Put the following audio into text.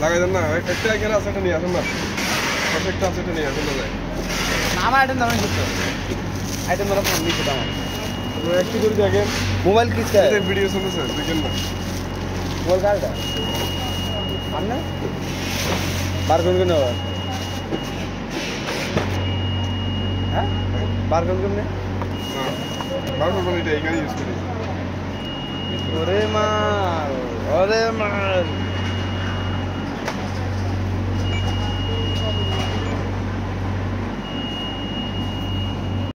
লাগাই দেন না একটা এখানে আছে এটা নিয়ে আসুন না একটা আছে এটা নিয়ে আসুন না যায় আমার আইটেম দাম করতে আইটেম ধরো ফোন নিচে দাম একটু করে দেখেন মোবাইল কিসটা এটা ভিডিও চলতেছে দেখেন না মোবাইল কার্ডটা আপনি বার করুন কেন হ্যাঁ বার করুন কেমনে বার করবেন এটা এখানে ইউজ করি ওরে মাল